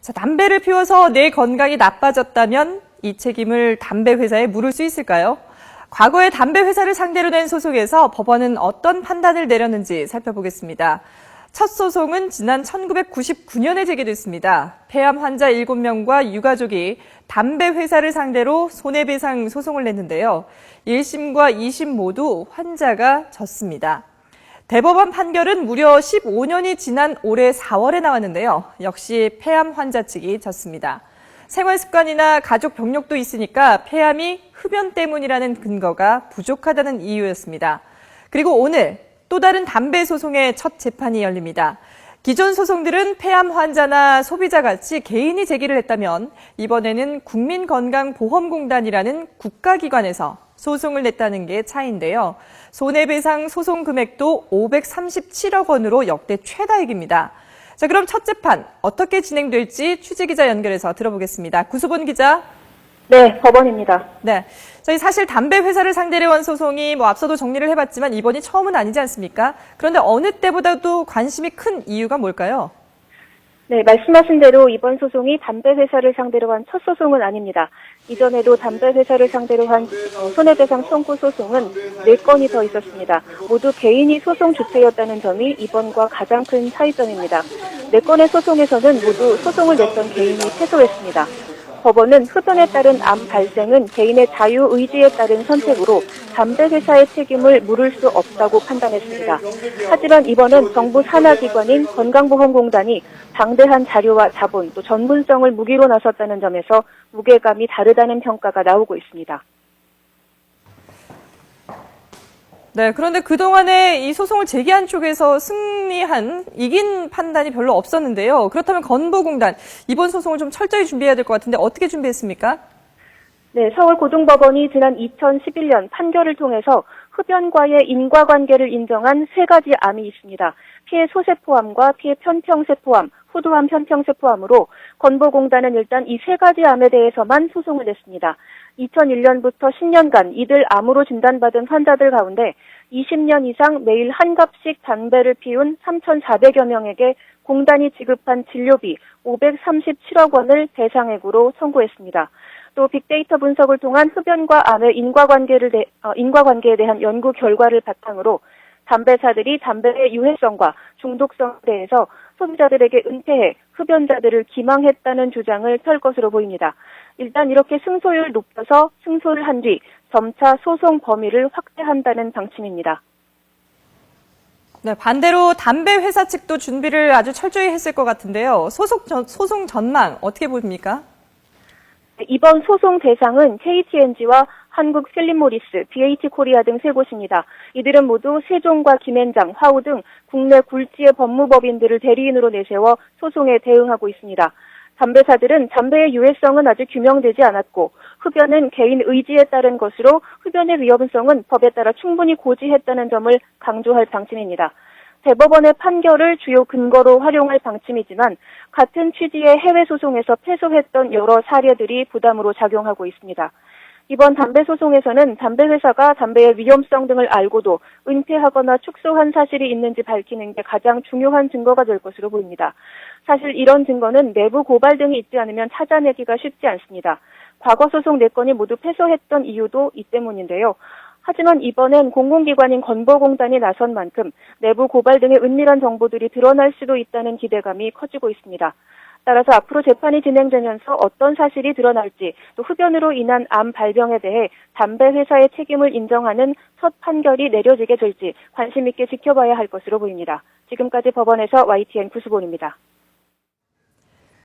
자, 담배를 피워서 내 건강이 나빠졌다면 이 책임을 담배 회사에 물을 수 있을까요? 과거에 담배 회사를 상대로 낸 소송에서 법원은 어떤 판단을 내렸는지 살펴보겠습니다. 첫 소송은 지난 1999년에 제기됐습니다. 폐암 환자 7명과 유가족이 담배 회사를 상대로 손해배상 소송을 냈는데요. 1심과 2심 모두 환자가 졌습니다. 대법원 판결은 무려 15년이 지난 올해 4월에 나왔는데요. 역시 폐암 환자 측이 졌습니다. 생활 습관이나 가족 병력도 있으니까 폐암이 흡연 때문이라는 근거가 부족하다는 이유였습니다. 그리고 오늘 또 다른 담배 소송의 첫 재판이 열립니다. 기존 소송들은 폐암 환자나 소비자 같이 개인이 제기를 했다면 이번에는 국민건강보험공단이라는 국가기관에서 소송을 냈다는 게 차이인데요. 손해배상 소송 금액도 537억 원으로 역대 최다액입니다. 자, 그럼 첫 재판 어떻게 진행될지 취재기자 연결해서 들어보겠습니다. 구수본 기자. 네, 법원입니다. 네, 저희 사실 담배 회사를 상대로 한 소송이 앞서도 정리를 해봤지만 이번이 처음은 아니지 않습니까? 그런데 어느 때보다도 관심이 큰 이유가 뭘까요? 네, 말씀하신 대로 이번 소송이 담배 회사를 상대로 한 첫 소송은 아닙니다. 이전에도 담배 회사를 상대로 한 손해배상 청구 소송은 4건이 더 있었습니다. 모두 개인이 소송 주체였다는 점이 이번과 가장 큰 차이점입니다. 4건의 소송에서는 모두 소송을 냈던 개인이 패소했습니다. 법원은 흡연에 따른 암 발생은 개인의 자유의지에 따른 선택으로 담배 회사의 책임을 물을 수 없다고 판단했습니다. 하지만 이번은 정부 산하기관인 건강보험공단이 방대한 자료와 자본 또 전문성을 무기로 나섰다는 점에서 무게감이 다르다는 평가가 나오고 있습니다. 네, 그런데 그동안에 이 소송을 제기한 쪽에서 이긴 판단이 별로 없었는데요. 그렇다면 건보공단, 이번 소송을 좀 철저히 준비해야 될 것 같은데 어떻게 준비했습니까? 네, 서울고등법원이 지난 2011년 판결을 통해서 흡연과의 인과관계를 인정한 3가지 암이 있습니다. 피해 소세포암과 피해 편평세포암, 후두암 편평세포암으로 건보공단은 일단 이 3가지 암에 대해서만 소송을 냈습니다. 2001년부터 10년간 이들 암으로 진단받은 환자들 가운데 20년 이상 매일 한 갑씩 담배를 피운 3,400여 명에게 공단이 지급한 진료비 537억 원을 배상액으로 청구했습니다. 또 빅데이터 분석을 통한 흡연과 암의 인과관계에 대한 연구 결과를 바탕으로 담배사들이 담배의 유해성과 중독성에 대해서 소비자들에게 은폐해 흡연자들을 기망했다는 주장을 펼 것으로 보입니다. 일단 이렇게 승소율을 높여서 승소를 한 뒤 점차 소송 범위를 확대한다는 방침입니다. 네, 반대로 담배 회사 측도 준비를 아주 철저히 했을 것 같은데요. 소송 전망 어떻게 보십니까? 이번 소송 대상은 KT&G와 한국 필립모리스, BH코리아 등 3곳입니다. 이들은 모두 세종과 김앤장, 화우 등 국내 굴지의 법무법인들을 대리인으로 내세워 소송에 대응하고 있습니다. 담배사들은 담배의 유해성은 아직 규명되지 않았고 흡연은 개인 의지에 따른 것으로 흡연의 위험성은 법에 따라 충분히 고지했다는 점을 강조할 방침입니다. 대법원의 판결을 주요 근거로 활용할 방침이지만 같은 취지의 해외 소송에서 패소했던 여러 사례들이 부담으로 작용하고 있습니다. 이번 담배 소송에서는 담배 회사가 담배의 위험성 등을 알고도 은폐하거나 축소한 사실이 있는지 밝히는 게 가장 중요한 증거가 될 것으로 보입니다. 사실 이런 증거는 내부 고발 등이 있지 않으면 찾아내기가 쉽지 않습니다. 과거 소송 4건이 모두 패소했던 이유도 이 때문인데요. 하지만 이번엔 공공기관인 건보공단이 나선 만큼 내부 고발 등의 은밀한 정보들이 드러날 수도 있다는 기대감이 커지고 있습니다. 따라서 앞으로 재판이 진행되면서 어떤 사실이 드러날지 또 흡연으로 인한 암 발병에 대해 담배 회사의 책임을 인정하는 첫 판결이 내려지게 될지 관심 있게 지켜봐야 할 것으로 보입니다. 지금까지 법원에서 YTN 구수본입니다.